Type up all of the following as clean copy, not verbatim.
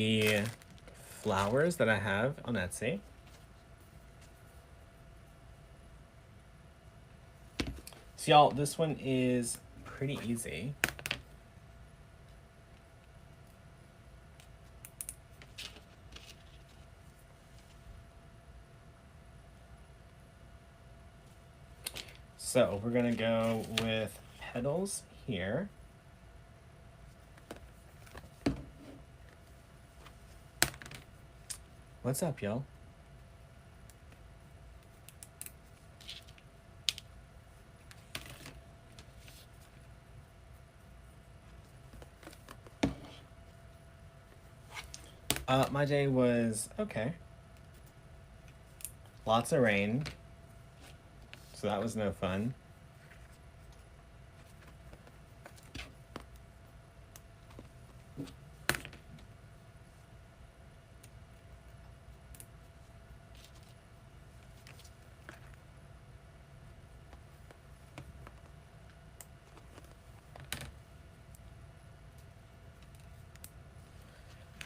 the flowers that I have on Etsy. So y'all, this one is pretty easy. So we're gonna go with Petals here. What's up, y'all? My day was okay. Lots of rain, so that was no fun.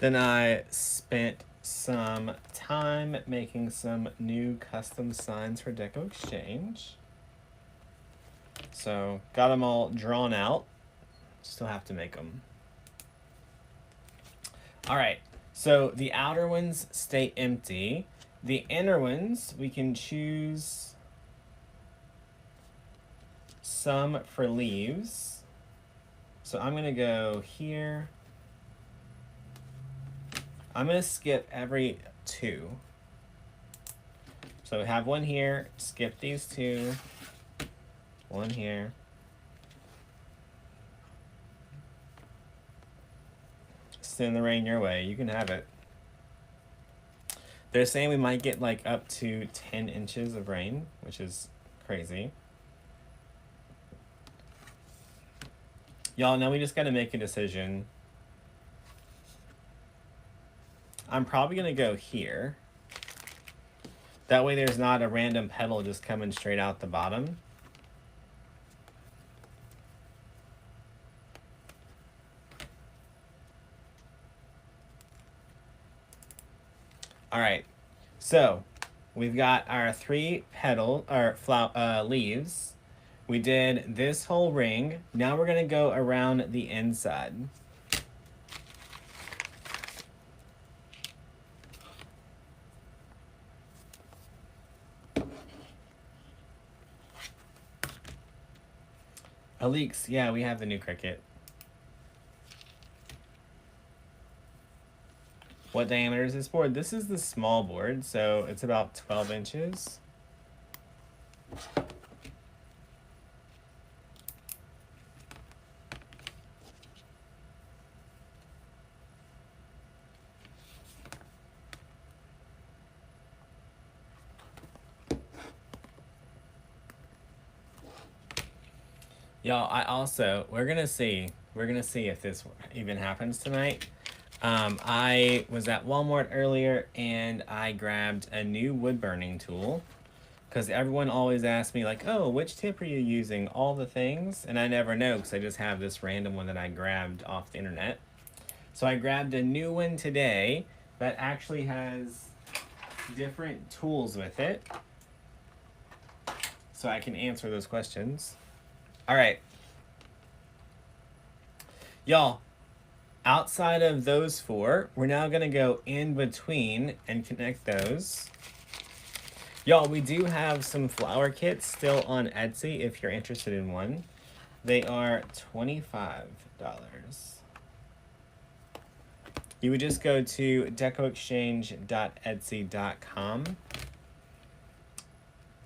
Then I spent some time making some new custom signs for Deco Exchange. So got them all drawn out. Still have to make them. All right, so the outer ones stay empty. The inner ones, we can choose some for leaves. So I'm gonna go here. I'm gonna skip every 2. So we have one here, skip these 2, one here. Send the rain your way, you can have it. They're saying we might get like up to 10 inches of rain, which is crazy. Y'all, now we just gotta make a decision. I'm probably gonna go here. That way there's not a random petal just coming straight out the bottom. All right, so we've got our 3 petal or leaves. We did this whole ring. Now we're gonna go around the inside. Aleeks, yeah, we have the new cricket. What diameter is this board? This is the small board, so it's about 12 inches. Y'all, we're gonna see if this even happens tonight. I was at Walmart earlier and I grabbed a new wood burning tool because everyone always asks me like, oh, which tip are you using? All the things, and I never know because I just have this random one that I grabbed off the internet. So I grabbed a new one today that actually has different tools with it, so I can answer those questions. All right. Y'all, outside of those 4, we're now going to go in between and connect those. Y'all, we do have some flower kits still on Etsy if you're interested in one. They are $25. You would just go to decoexchange.etsy.com,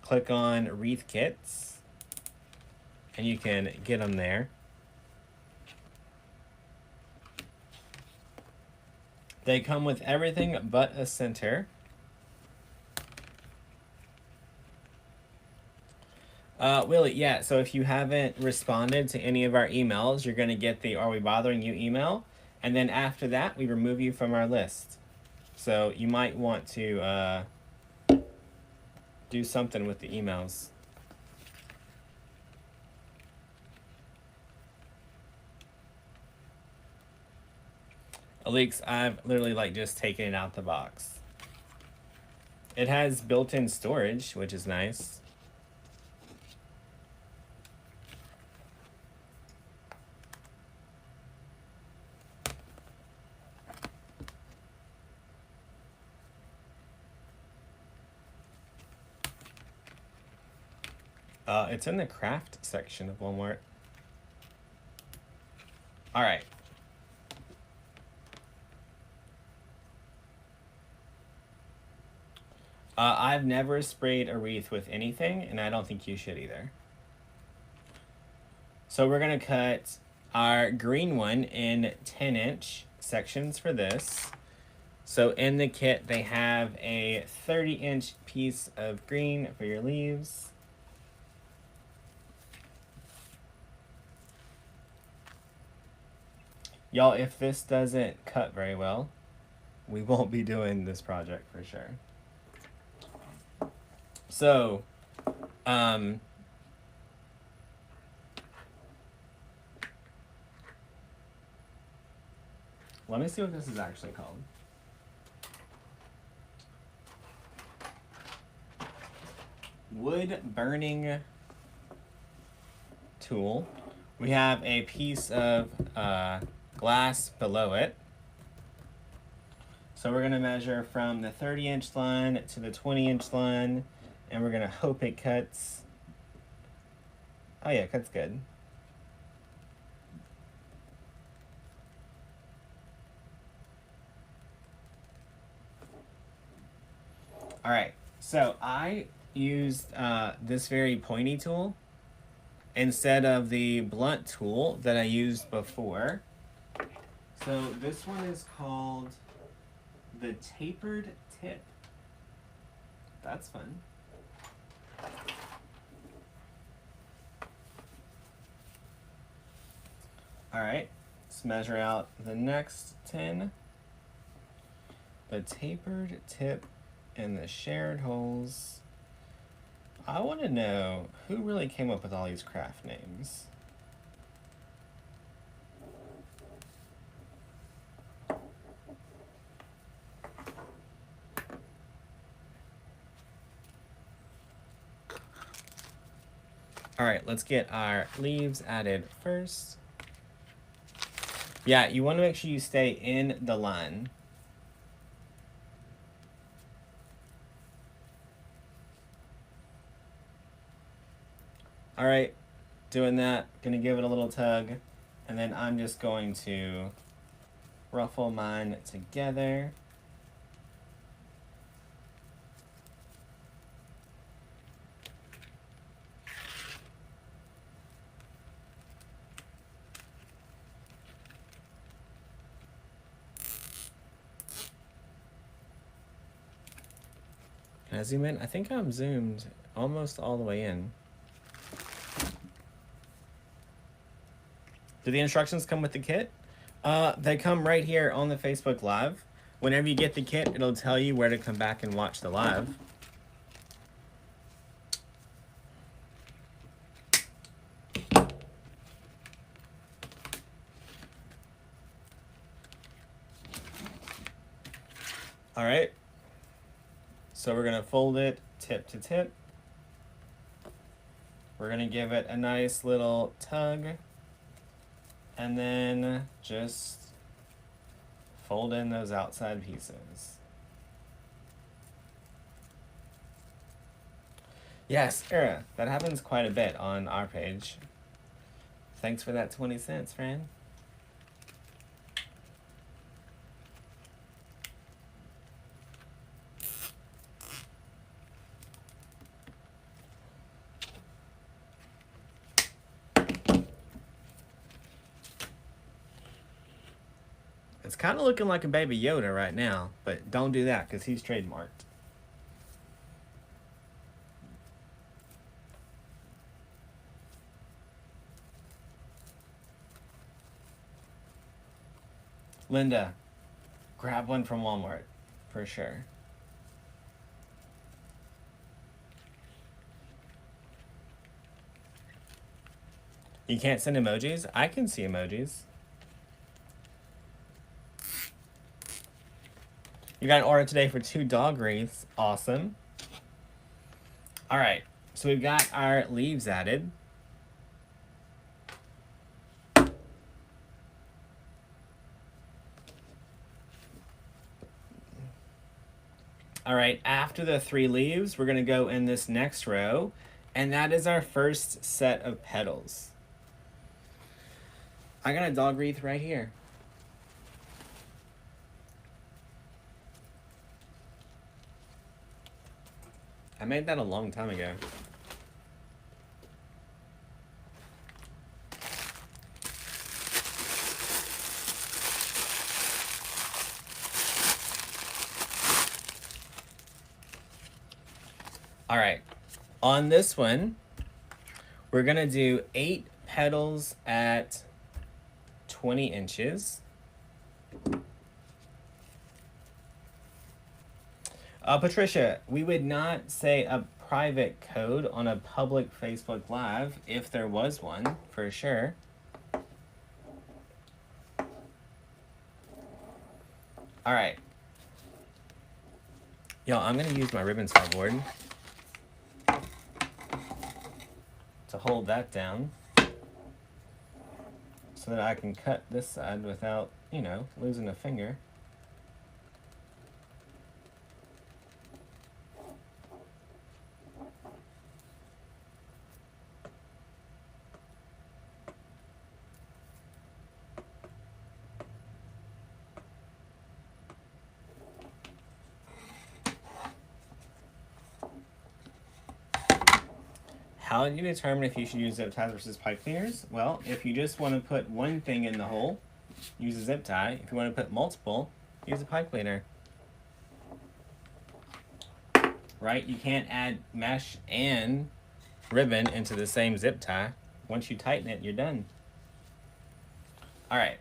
click on Wreath Kits, and you can get them there. They come with everything but a center. Willie, yeah, so if you haven't responded to any of our emails, you're going to get the Are We Bothering You email. And then after that, we remove you from our list. So you might want to do something with the emails. Aleeks, I've literally like just taken it out the box. It has built-in storage, which is nice. It's in the craft section of Walmart. All right. I've never sprayed a wreath with anything, and I don't think you should either. So we're going to cut our green one in 10-inch sections for this. So in the kit, they have a 30-inch piece of green for your leaves. Y'all, if this doesn't cut very well, we won't be doing this project for sure. So, let me see what this is actually called. Wood burning tool. We have a piece of glass below it. So we're gonna measure from the 30-inch line to the 20-inch line, and we're gonna hope it cuts. Oh yeah, it cuts good. All right, so I used this very pointy tool instead of the blunt tool that I used before. So this one is called the tapered tip. That's fun. All right, let's measure out the next 10. The tapered tip and the shared holes. I want to know who really came up with all these craft names. All right, let's get our leaves added first. Yeah, you want to make sure you stay in the line. All right, doing that, gonna give it a little tug, and then I'm just going to ruffle mine together. Can I zoom in? I think I'm zoomed almost all the way in. Do the instructions come with the kit? They come right here on the Facebook Live. Whenever you get the kit, it'll tell you where to come back and watch the live. All right. So we're gonna fold it tip to tip. We're gonna give it a nice little tug, and then just fold in those outside pieces. Yes, Era, that happens quite a bit on our page. Thanks for that 20 cents, friend. It's kind of looking like a baby Yoda right now, but don't do that because he's trademarked. Linda, grab one from Walmart, for sure. You can't send emojis? I can see emojis. You got an order today for 2 dog wreaths. Awesome. All right, so we've got our leaves added. All right, after the 3 leaves, we're gonna go in this next row, and that is our first set of petals. I got a dog wreath right here. I made that a long time ago. All right, on this one, we're gonna do 8 petals at 20 inches. Patricia, we would not say a private code on a public Facebook Live if there was one, for sure. All right. Y'all, I'm gonna use my ribbon saw board to hold that down so that I can cut this side without, you know, losing a finger. How do you determine if you should use zip ties versus pipe cleaners? Well, if you just want to put one thing in the hole, use a zip tie. If you want to put multiple, use a pipe cleaner. Right? You can't add mesh and ribbon into the same zip tie. Once you tighten it, you're done. All right.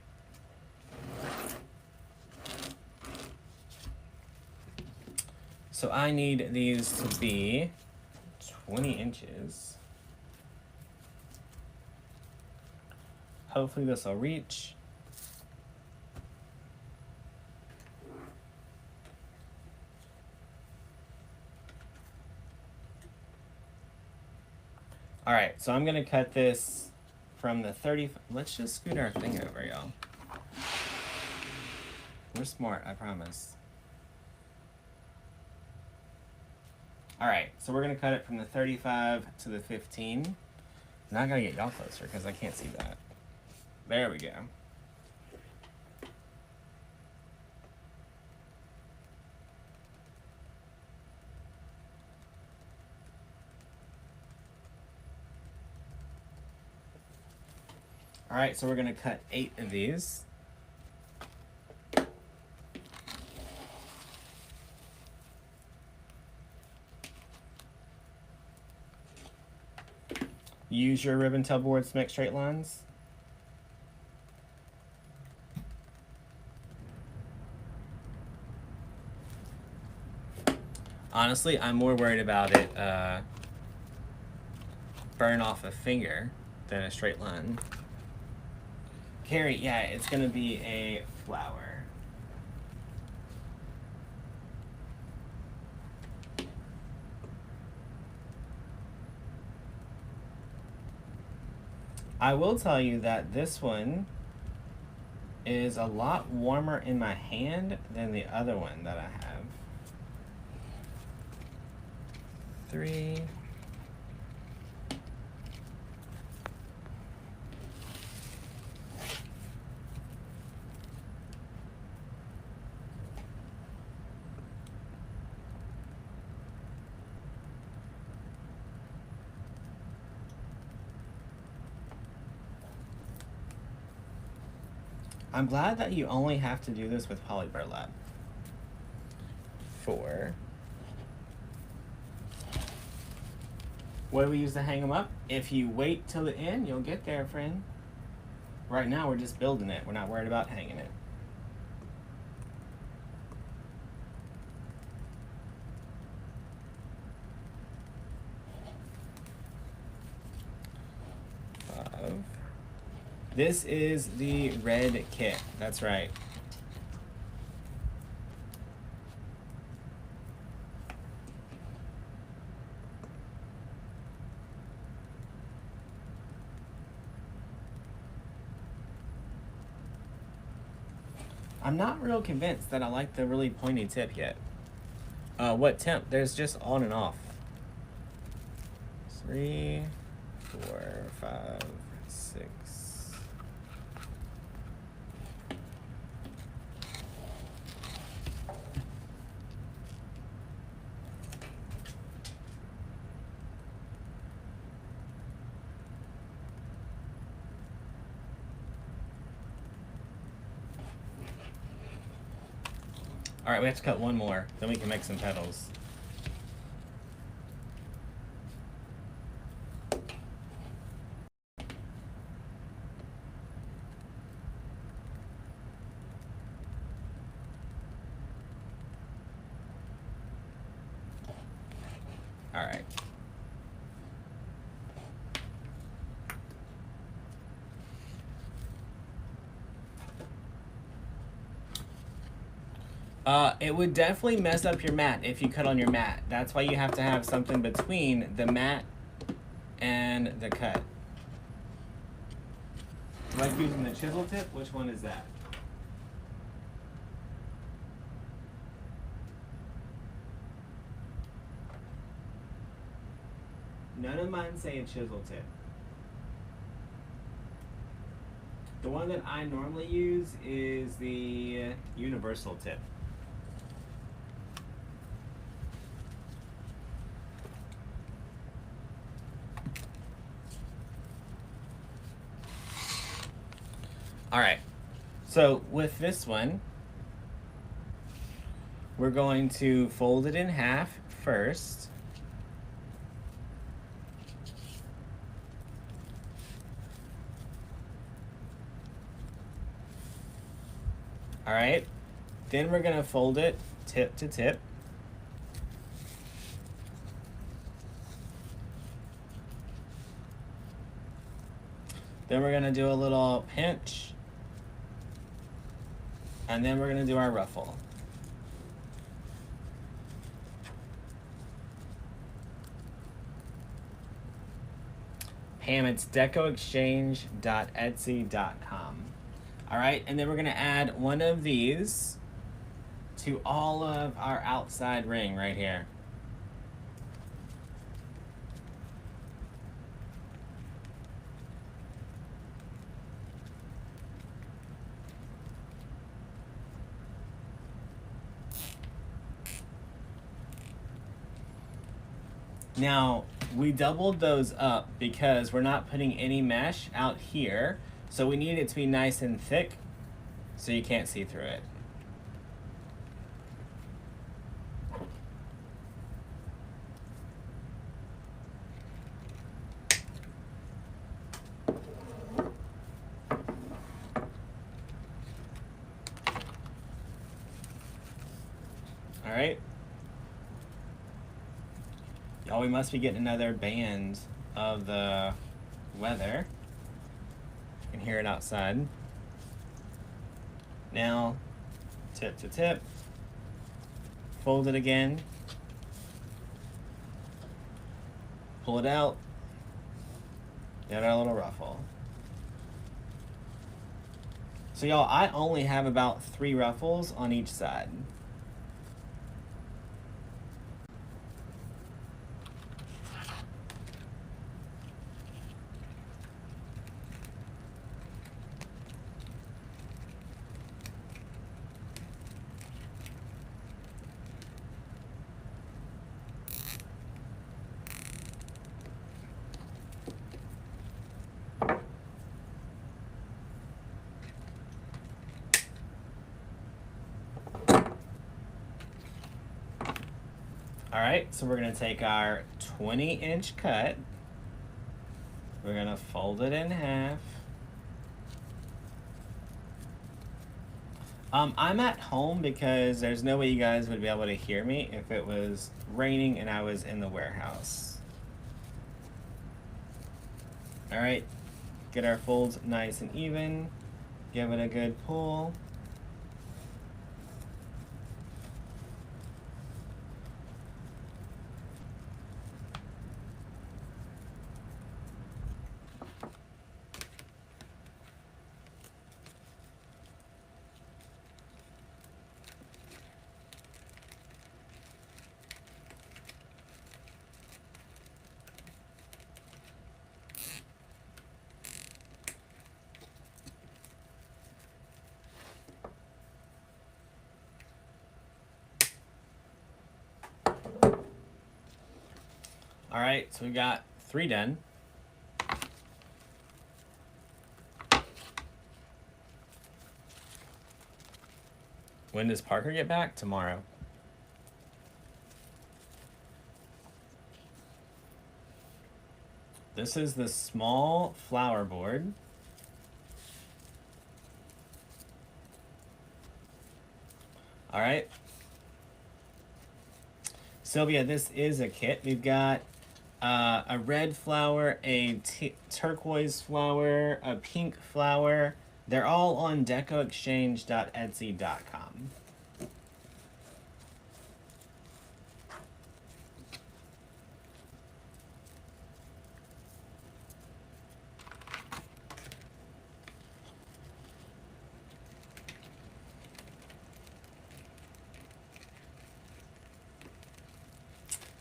So I need these to be 20 inches. Hopefully this will reach. All right, so I'm gonna cut this from the 30, let's just scoot our thing over, y'all. We're smart, I promise. All right, so we're gonna cut it from the 35 to the 15. Now I gotta get y'all closer because I can't see that. There we go. All right, so we're gonna cut 8 of these. Use your ribbon tail boards to make straight lines. Honestly, I'm more worried about it burn off a finger than a straight line. Carrie, yeah, it's gonna be a flower. I will tell you that this one is a lot warmer in my hand than the other one that I have. 3. I'm glad that you only have to do this with poly burlap. 4. What do we use to hang them up? If you wait till the end, you'll get there, friend. Right now, we're just building it. We're not worried about hanging it. This is the red kit. That's right. I'm not real convinced that I like the really pointy tip yet. What temp? There's just on and off. 3, 4, 5, 6. All right, we have to cut one more, then we can make some petals. All right. It would definitely mess up your mat if you cut on your mat. That's why you have to have something between the mat and the cut. Like using the chisel tip, which one is that? None of mine say a chisel tip. The one that I normally use is the universal tip. All right, so with this one, we're going to fold it in half first. All right, then we're gonna fold it tip to tip. Then we're gonna do a little pinch. And then we're gonna do our ruffle. Pam, it's decoexchange.etsy.com. All right, and then we're gonna add one of these to all of our outside ring right here. Now, we doubled those up because we're not putting any mesh out here, so we need it to be nice and thick so you can't see through it. All right. Y'all, we must be getting another band of the weather. You can hear it outside. Now, tip to tip, fold it again, pull it out, get our little ruffle. So y'all, I only have about 3 ruffles on each side. All right, so we're gonna take our 20-inch cut. We're gonna fold it in half. I'm at home because there's no way you guys would be able to hear me if it was raining and I was in the warehouse. All right, get our folds nice and even. Give it a good pull. All right, so we got 3 done. When does Parker get back? Tomorrow. This is the small flower board. All right. Sylvia, this is a kit. We've got a red flower, a turquoise flower, a pink flower. They're all on decoexchange.etsy.com.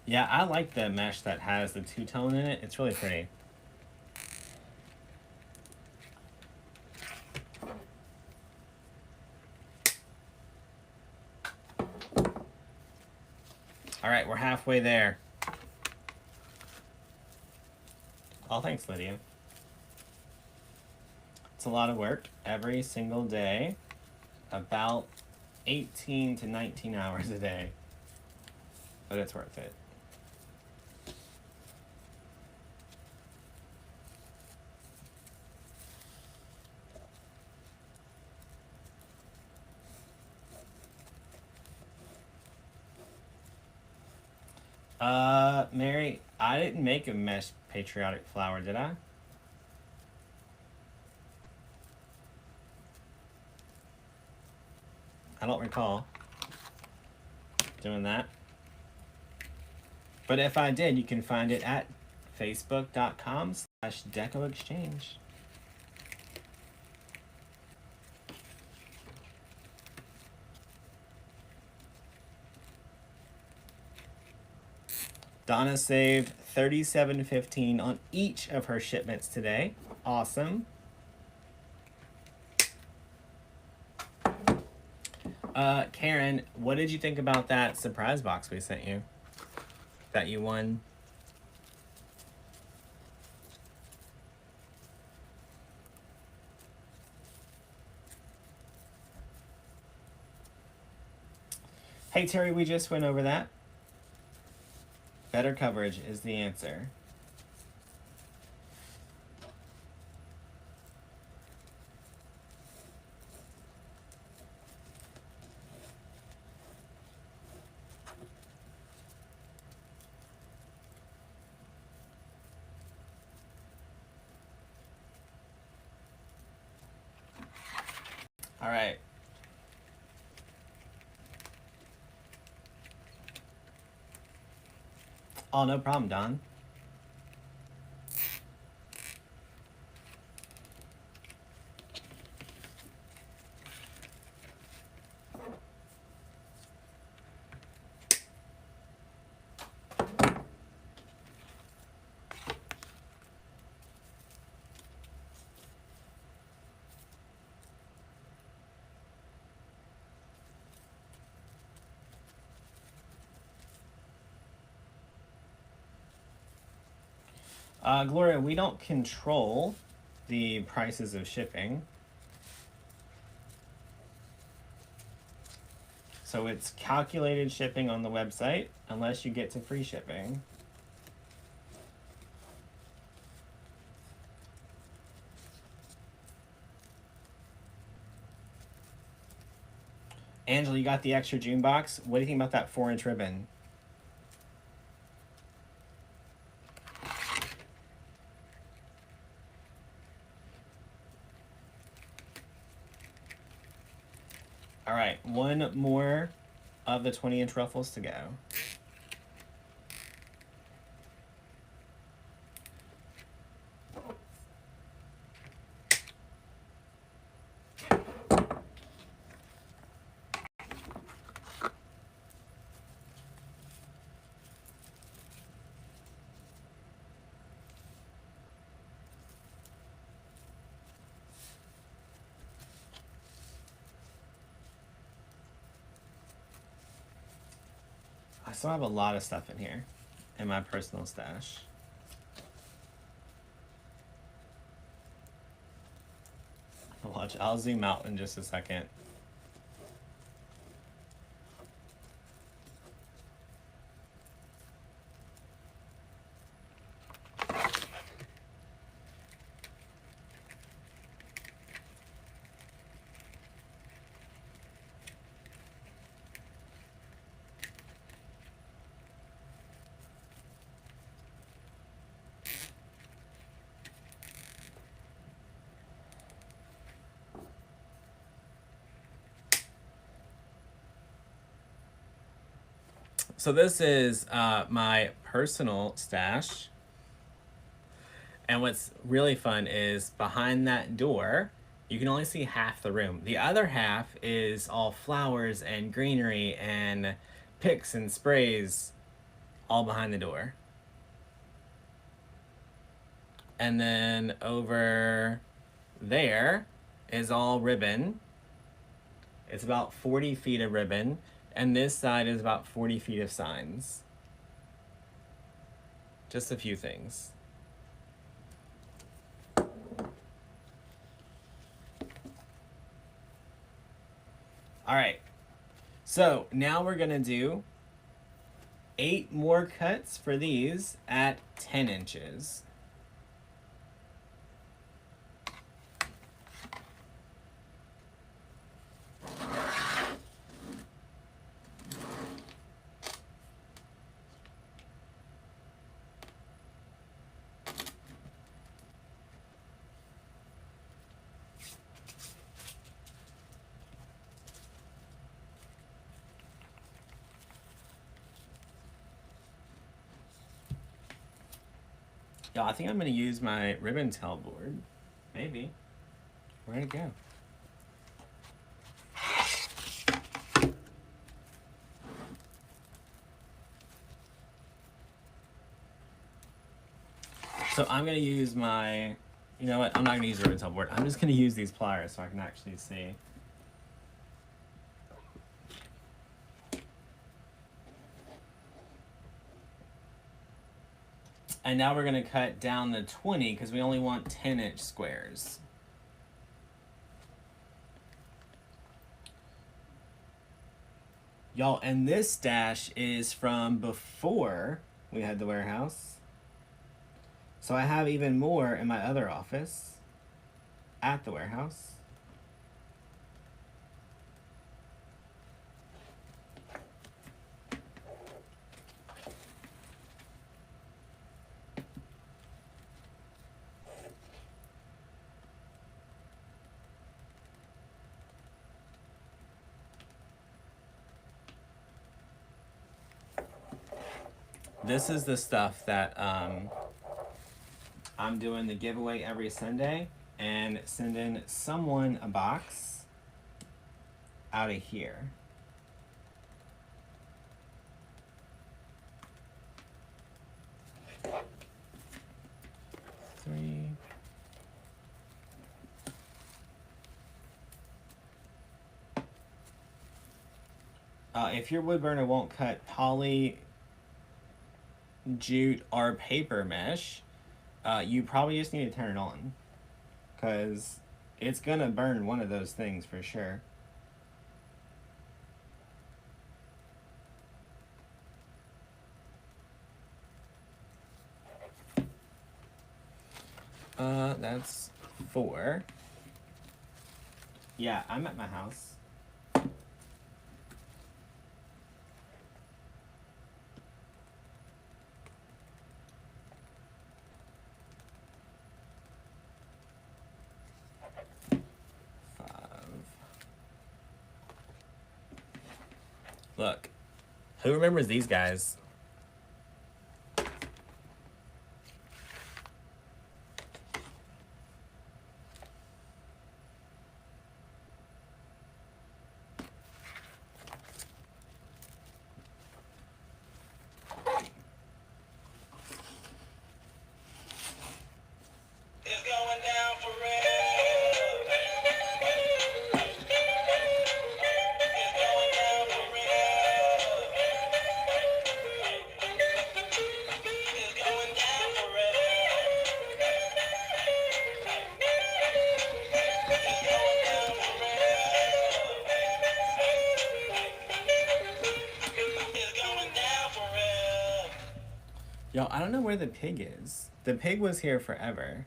Yeah, I like the mesh that has the two-tone in it. It's really pretty. All right, we're halfway there. Oh, thanks, Lydia. It's a lot of work every single day, about 18 to 19 hours a day, but it's worth it. Mary, I didn't make a mesh patriotic flower, did I? I don't recall doing that. But if I did, you can find it at facebook.com/decoexchange. Donna saved $37.15 on each of her shipments today. Awesome. Karen, what did you think about that surprise box we sent you? That you won? Hey Terry, we just went over that. Better coverage is the answer. All right. Oh, no problem, Don. Gloria, we don't control the prices of shipping. So it's calculated shipping on the website unless you get to free shipping. Angela, you got the extra June box. What do you think about that 4-inch ribbon? All right, one more of the 20-inch ruffles to go. I still have a lot of stuff in here. in my personal stash. Watch, I'll zoom out in just a second. So this is my personal stash. And what's really fun is behind that door, you can only see half the room. The other half is all flowers and greenery and picks and sprays all behind the door. And then over there is all ribbon. It's about 40 feet of ribbon. And this side is about 40 feet of signs. Just a few things. All right, so now we're gonna do 8 more cuts for these at 10 inches. Yo, I think I'm gonna use my ribbon tail board. Maybe. Where'd it go? So I'm gonna use my, you know what? I'm not gonna use the ribbon tail board. I'm just gonna use these pliers so I can actually see. And now we're gonna cut down the 20 because we only want 10-inch squares. Y'all, and this stash is from before we had the warehouse. So I have even more in my other office at the warehouse. This is the stuff that I'm doing the giveaway every Sunday and sending someone a box out of here. Three. If your wood burner won't cut poly, jute, or paper mesh, you probably just need to turn it on, because it's gonna burn one of those things for sure. That's 4. Yeah, I'm at my house. Look, who remembers these guys? Y'all, I don't know where the pig is. The pig was here forever.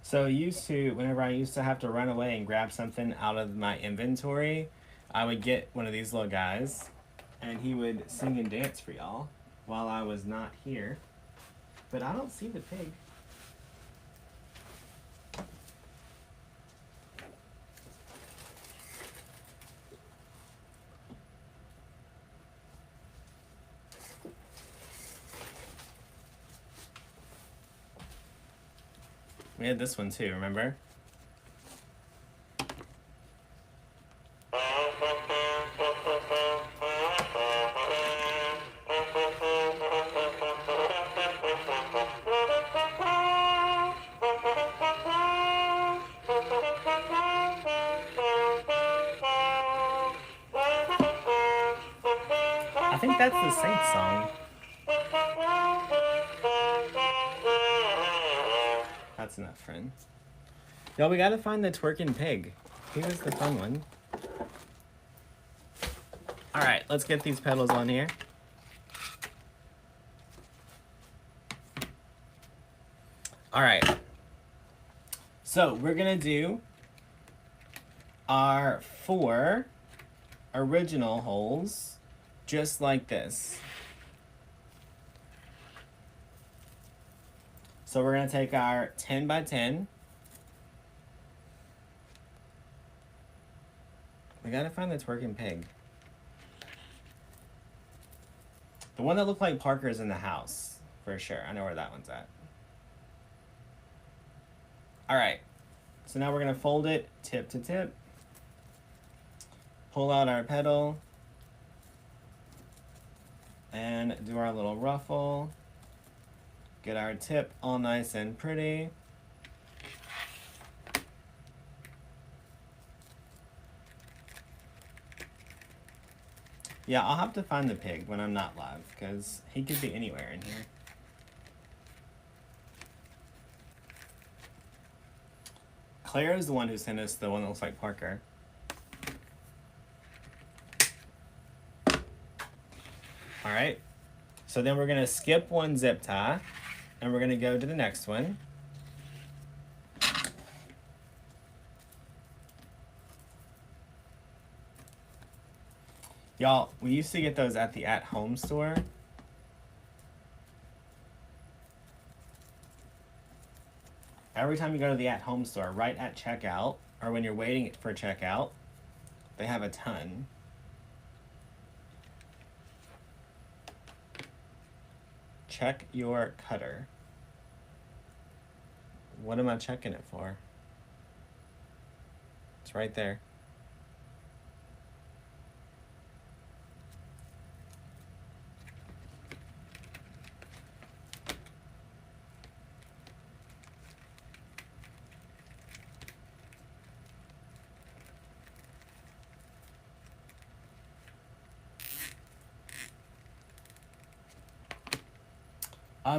So whenever I used to have to run away and grab something out of my inventory, I would get one of these little guys, and he would sing and dance for y'all while I was not here. But I don't see the pig. We had this one too, remember? I think that's the Saints song. That's enough, friend. Y'all, we gotta find the twerking pig. He was the fun one. Alright, let's get these petals on here. Alright. So, we're gonna do our 4 original holes just like this. So we're going to take our 10 by 10. We got to find the twerking pig. The one that looked like Parker's in the house, for sure. I know where that one's at. All right. So now we're going to fold it tip to tip. Pull out our petal. And do our little ruffle. Get our tip all nice and pretty. Yeah, I'll have to find the pig when I'm not live, because he could be anywhere in here. Claire is the one who sent us the one that looks like Parker. All right. So then we're going to skip one zip tie, and we're going to go to the next one. Y'all, we used to get those at the at-home store. Every time you go to the at-home store, right at checkout, or when you're waiting for checkout, they have a ton. Check your cutter. What am I checking it for? It's right there.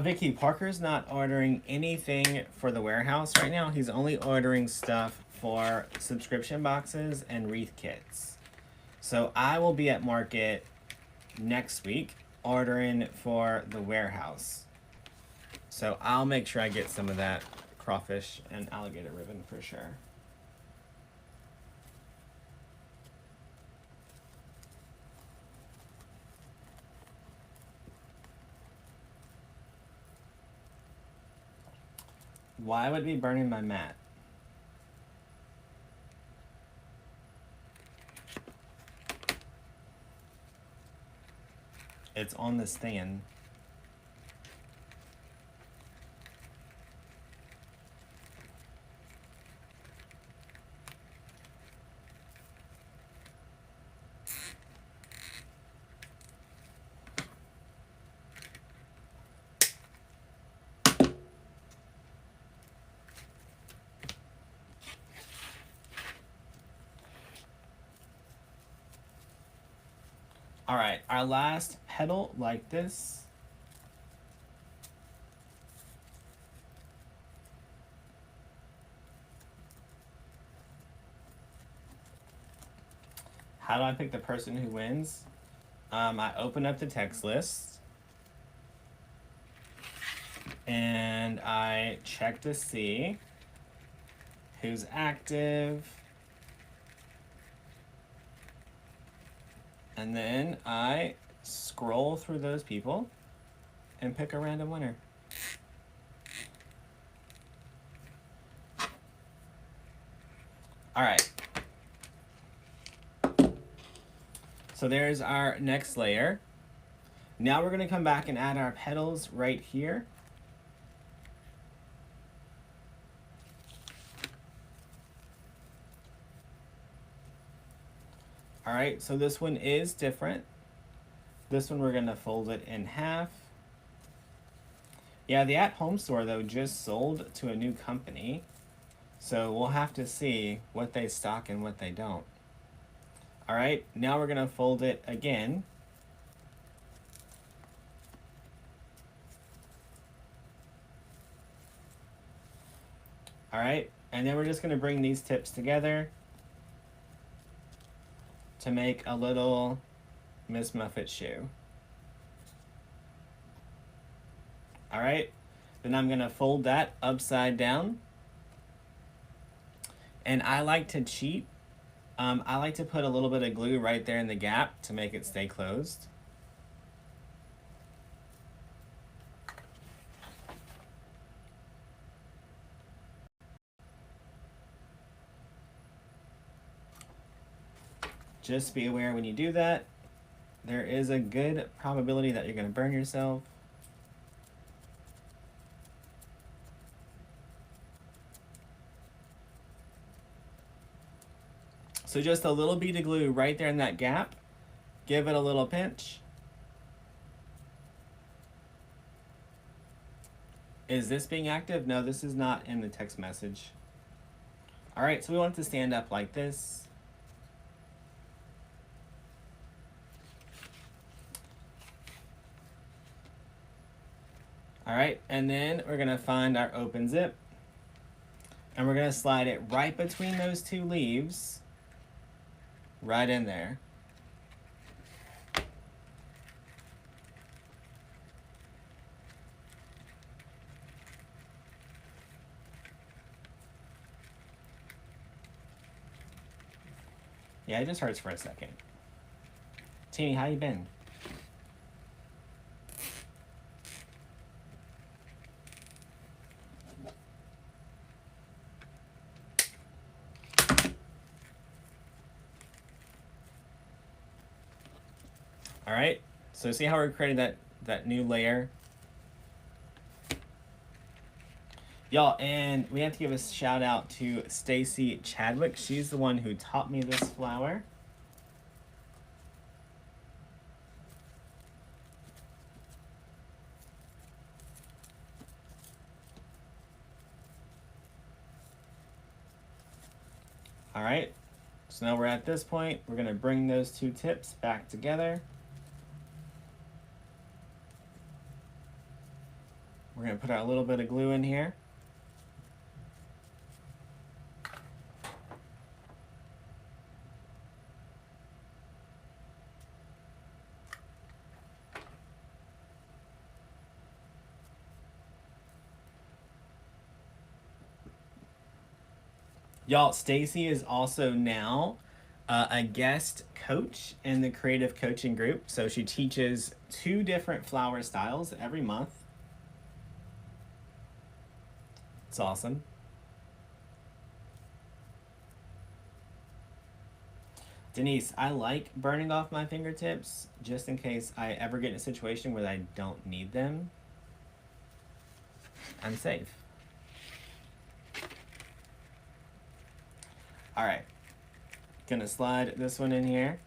Vicky, Parker's not ordering anything for the warehouse right now. He's only ordering stuff for subscription boxes and wreath kits. So I will be at market next week ordering for the warehouse. So I'll make sure I get some of that crawfish and alligator ribbon for sure. Why would it be burning my mat? It's on the stand. All right, our last petal like this. How do I pick the person who wins? I open up the text list and I check to see who's active. And then I scroll through those people and pick a random winner. All right. So there's our next layer. Now we're going to come back and add our petals right here. All right, so this one is different. This one we're going to fold it in half. Yeah, the at-home store, though, just sold to a new company. So we'll have to see what they stock and what they don't. All right, now we're going to fold it again. All right, and then we're just going to bring these tips together to make a little Miss Muffet shoe. All right, then I'm going to fold that upside down. And I like to cheat. I like to put a little bit of glue right there in the gap to make it stay closed. Just be aware when you do that, there is a good probability that you're going to burn yourself. So just a little bead of glue right there in that gap. Give it a little pinch. Is this being active? No, this is not in the text message. All right, so we want it to stand up like this. All right, and then we're gonna find our open zip and we're gonna slide it right between those two leaves, right in there. Yeah, it just hurts for a second. Teeny, how you been? All right, so see how we're creating that new layer? Y'all, and we have to give a shout out to Stacy Chadwick. She's the one who taught me this flower. All right, so now we're at this point. We're gonna bring those two tips back together. We're gonna put our little bit of glue in here. Y'all, Stacy is also now a guest coach in the creative coaching group. So she teaches 2 different flower styles every month. It's awesome. Denise, I like burning off my fingertips just in case I ever get in a situation where I don't need them. I'm safe. All right, gonna slide this one in here.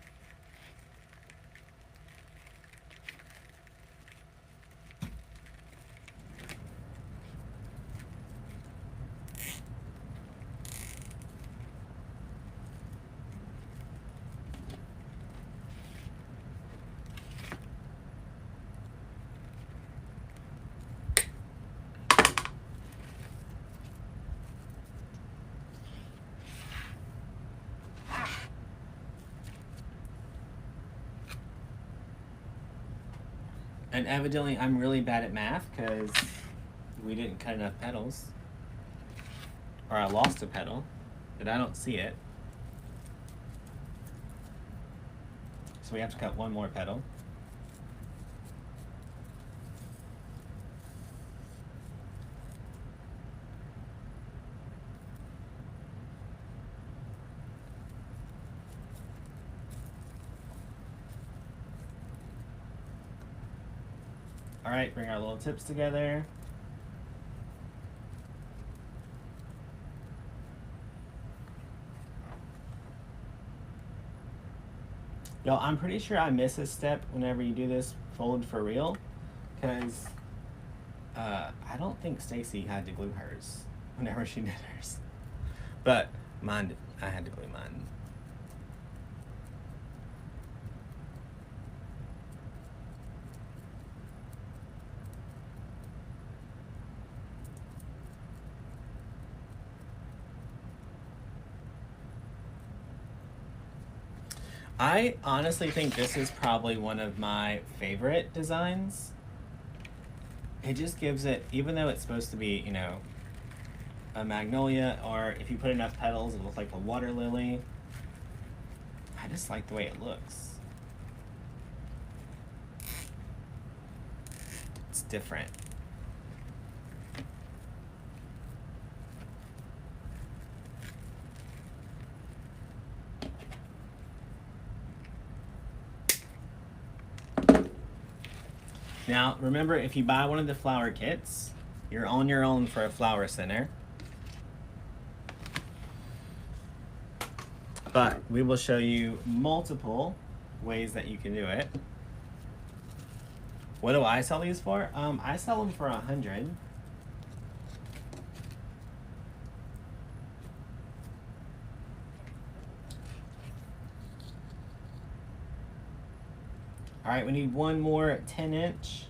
And evidently I'm really bad at math because we didn't cut enough petals. Or I lost a petal, but I don't see it. So we have to cut one more petal. All right, bring our little tips together. Y'all, I'm pretty sure I miss a step whenever you do this fold for real, because I don't think Stacy had to glue hers whenever she did hers. But mine, I had to glue mine. I honestly think this is probably one of my favorite designs. It just gives it, even though it's supposed to be, you know, a magnolia, or if you put enough petals, it looks like a water lily. I just like the way it looks. It's different. Now, remember, if you buy one of the flower kits, you're on your own for a flower center. But we will show you multiple ways that you can do it. What do I sell these for? I sell them for $100. All right, we need one more 10-inch.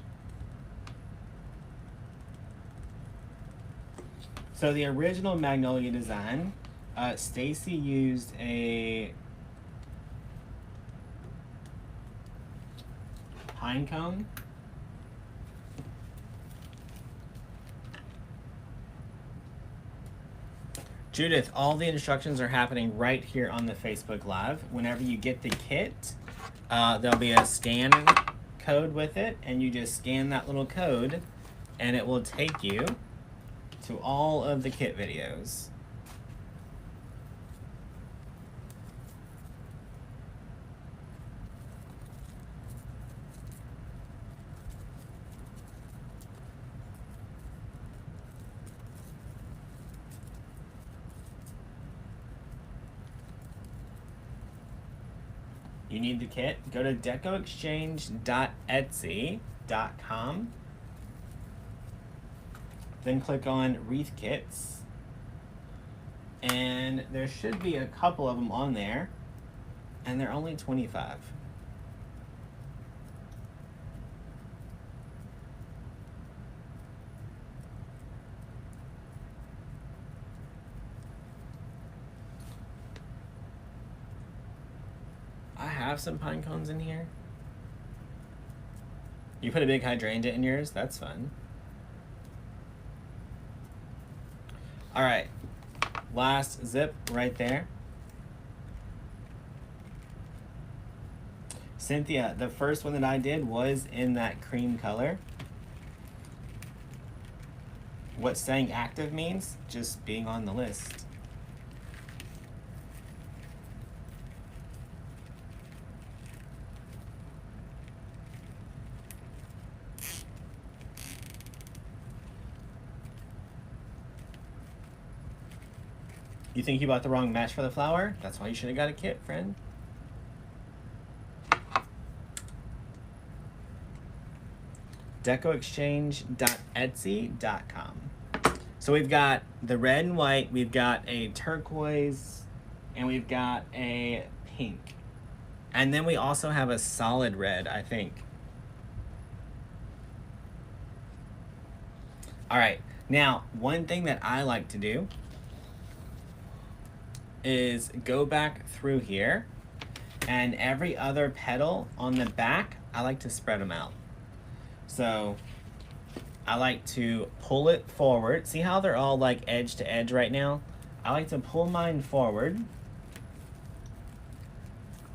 So the original Magnolia design, Stacy used a pine cone. Judith, all the instructions are happening right here on the Facebook Live. Whenever you get the kit, there'll be a scan code with it, and you just scan that little code, and it will take you to all of the kit videos. You need the kit, go to decoexchange.etsy.com. Then click on Wreath Kits. And there should be a couple of them on there. And they're only $25. I have some pine cones in here. You put a big hydrangea in yours? That's fun. All right, last zip right there. Cynthia, the first one that I did was in that cream color. What staying active means? Just being on the list. You think you bought the wrong match for the flower? That's why you should have got a kit, friend. decoexchange.etsy.com. So we've got the red and white, we've got a turquoise, and we've got a pink. And then we also have a solid red, I think. All right, now one thing that I like to do is go back through here, and every other petal on the back, I like to spread them out. So I like to pull it forward. See how they're all like edge to edge right now? I like to pull mine forward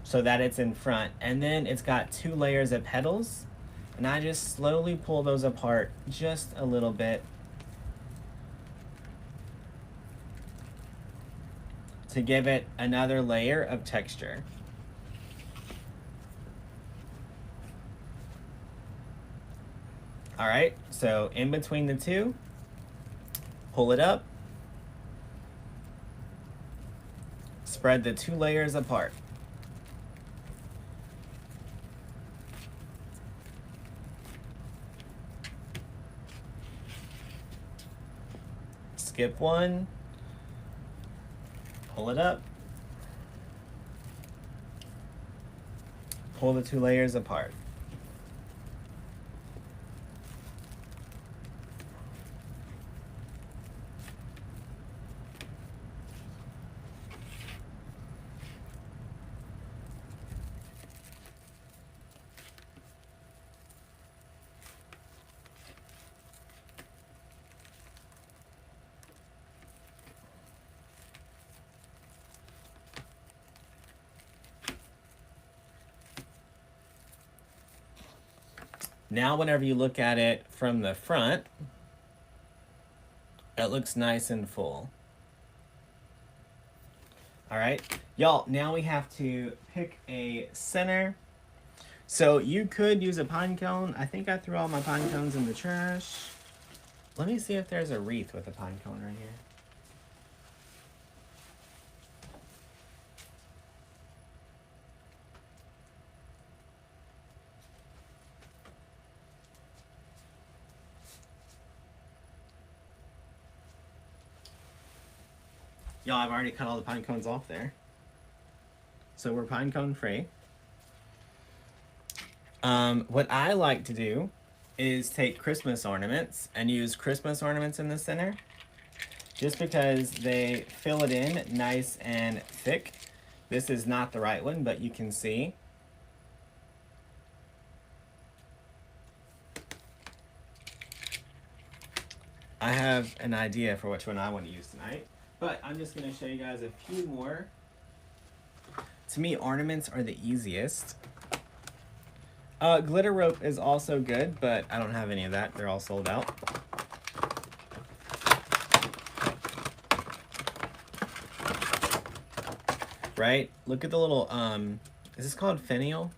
so that it's in front. And then it's got 2 layers of petals. And I just slowly pull those apart just a little bit to give it another layer of texture. All right, so in between the two, pull it up, spread the 2 layers apart. Skip one, pull it up, pull the 2 layers apart. Now whenever you look at it from the front, it looks nice and full. All right, y'all, now we have to pick a center. So you could use a pine cone. I think I threw all my pine cones in the trash. Let me see if there's a wreath with a pine cone right here. Y'all, I've already cut all the pine cones off there. So we're pine cone free. What I like to do is take Christmas ornaments and use Christmas ornaments in the center, just because they fill it in nice and thick. This is not the right one, but you can see. I have an idea for which one I want to use tonight, but I'm just going to show you guys a few more. To me, ornaments are the easiest. Glitter rope is also good, but I don't have any of that. They're all sold out. Right? Look at the little, is this called finial?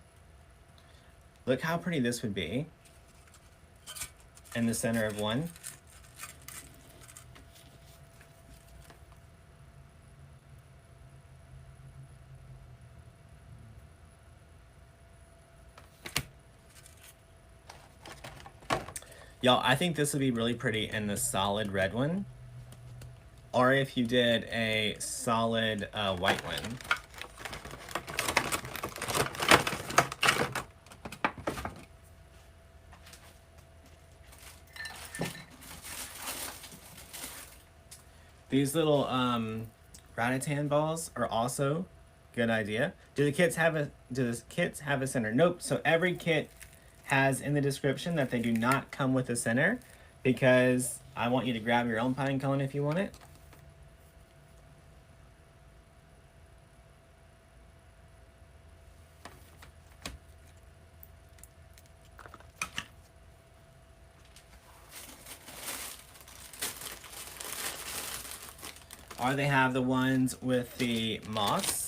Look how pretty this would be in the center of one. Y'all, I think this would be really pretty in the solid red one, or if you did a solid white one. These little ratatan balls are also good idea. Do the kits have a center? Nope. So every kit has in the description that they do not come with a center, because I want you to grab your own pine cone if you want it. Or they have the ones with the moss.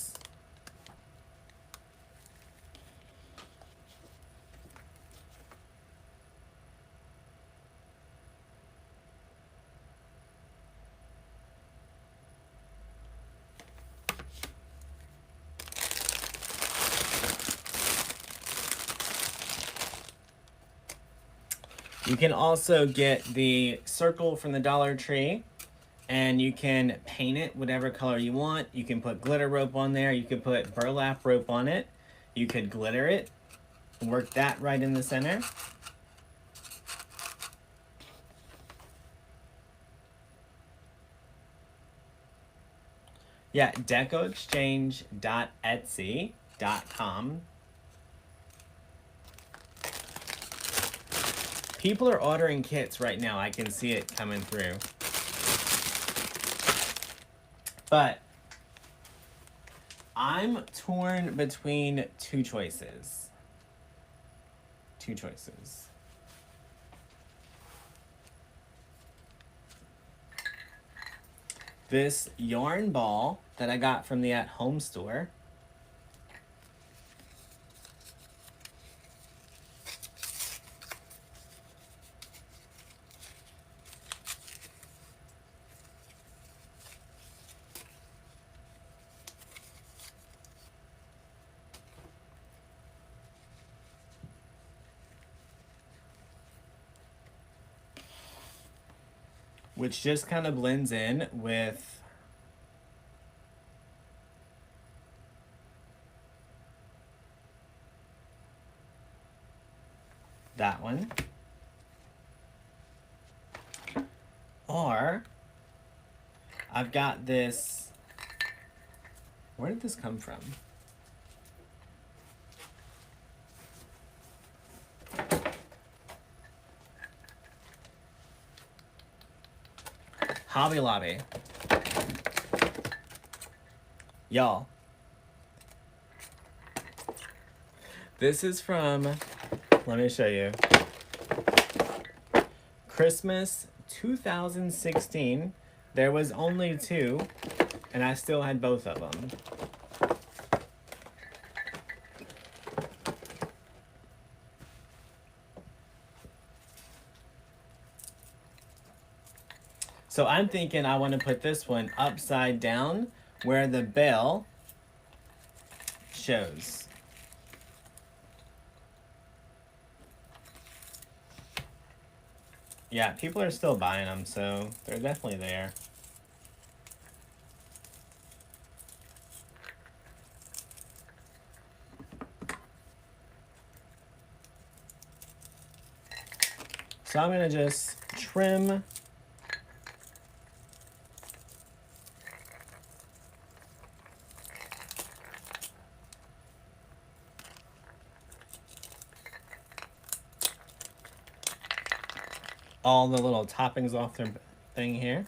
You can also get the circle from the Dollar Tree, and you can paint it whatever color you want. You can put glitter rope on there. You could put burlap rope on it. You could glitter it, work that right in the center. Yeah, decoexchange.etsy.com. People are ordering kits right now. I can see it coming through. But I'm torn between two choices. Two choices. This yarn ball that I got from the At Home store. Which just kind of blends in with that one. Or I've got this, where did this come from? Hobby Lobby. Y'all. This is from, let me show you. Christmas 2016. There was only 2, and I still had both of them. So I'm thinking I want to put this one upside down where the bell shows. Yeah, people are still buying them, so they're definitely there. So I'm going to just trim all the little toppings off their thing here.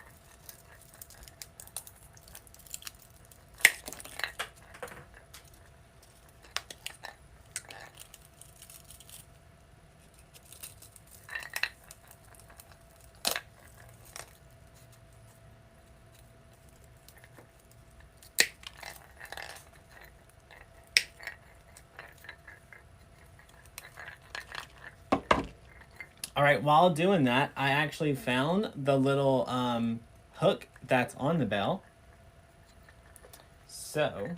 All right, while doing that, I actually found the little hook that's on the bell. So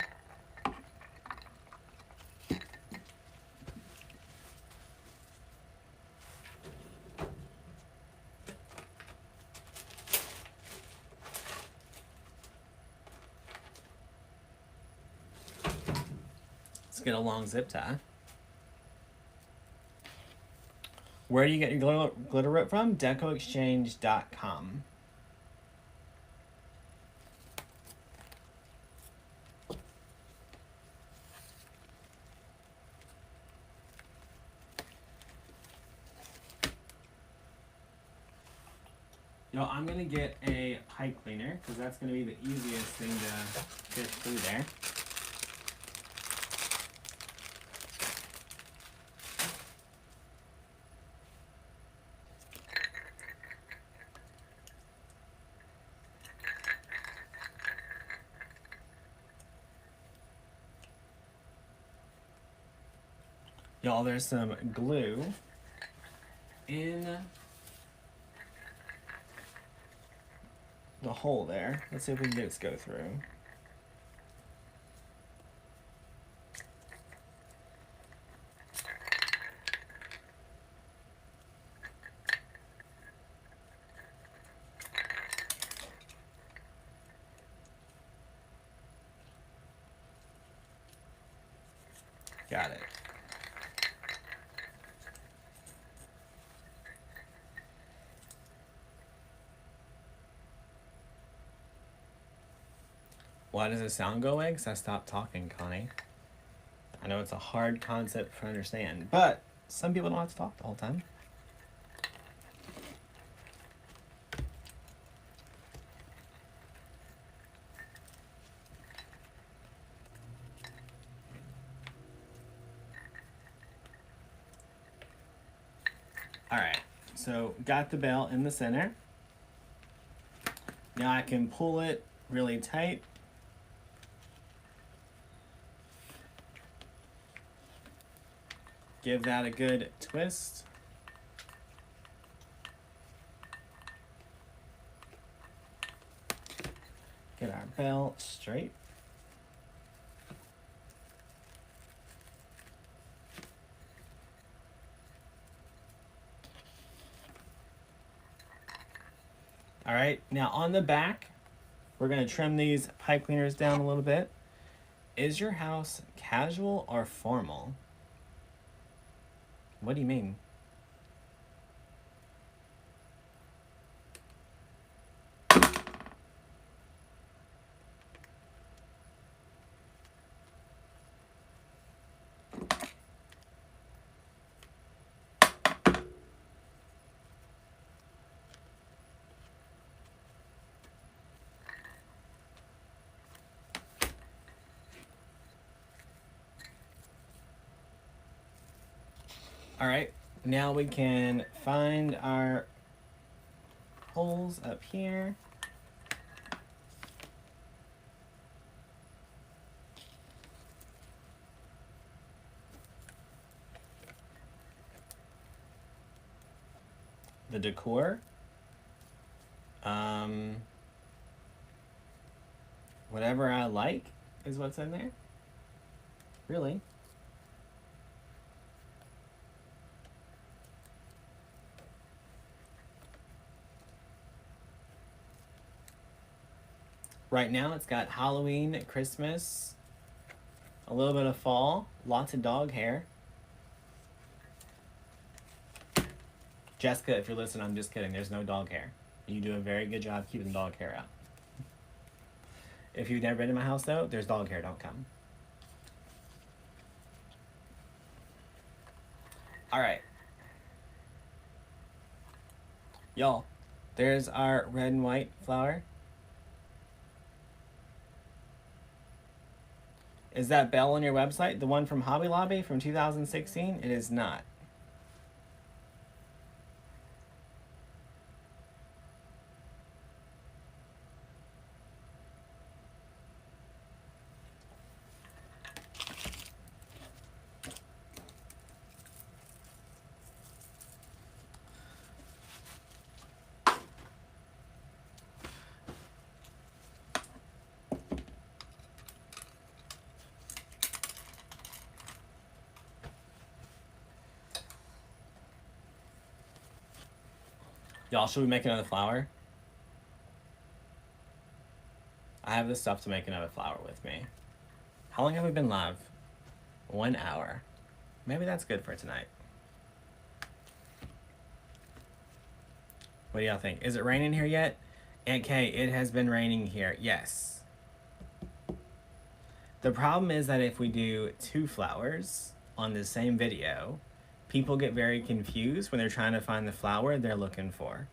let's get a long zip tie. Where do you get your glitter rope from? DecoExchange.com. Yo, I'm gonna get a pipe cleaner because that's gonna be the easiest thing to get through there. Y'all, there's some glue in the hole there. Let's see if we can get this go through. Got it. Why does the sound go away? Because I stopped talking, Connie. I know it's a hard concept to understand, but some people don't have to talk the whole time. All right, so got the bell in the center. Now I can pull it really tight. Give that a good twist. Get our bell straight. All right, now on the back, we're gonna trim these pipe cleaners down a little bit. Is your house casual or formal? What do you mean? All right, now we can find our holes up here. The decor. Whatever I like is what's in there. Really? Right now it's got Halloween, Christmas, a little bit of fall, lots of dog hair. Jessica, if you're listening, I'm just kidding. There's no dog hair. You do a very good job keeping the dog hair out. If you've never been in my house, though, there's dog hair. Don't come. All right. Y'all, there's our red and white flower. Is that bell on your website? The one from Hobby Lobby from 2016? It is not. Y'all, should we make another flower? I have the stuff to make another flower with me. How long have we been live? 1 hour. Maybe that's good for tonight. What do y'all think? Is it raining here yet? Aunt Kay, it has been raining here. Yes. The problem is that if we do 2 flowers on the same video, people get very confused when they're trying to find the flower they're looking for.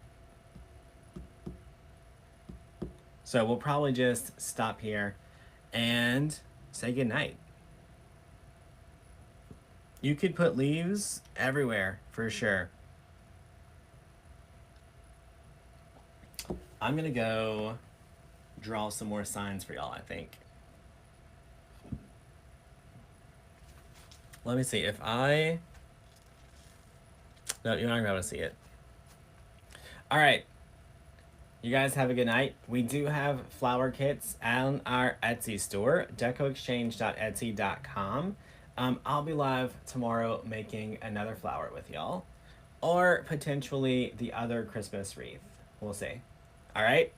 So we'll probably just stop here and say goodnight. You could put leaves everywhere for sure. I'm gonna go draw some more signs for y'all, I think. Let me see if I... No, you're not gonna be able to see it. All right. You guys have a good night. We do have flower kits on our Etsy store, decoexchange.etsy.com. I'll be live tomorrow making another flower with y'all, or potentially the other Christmas wreath. We'll see. All right.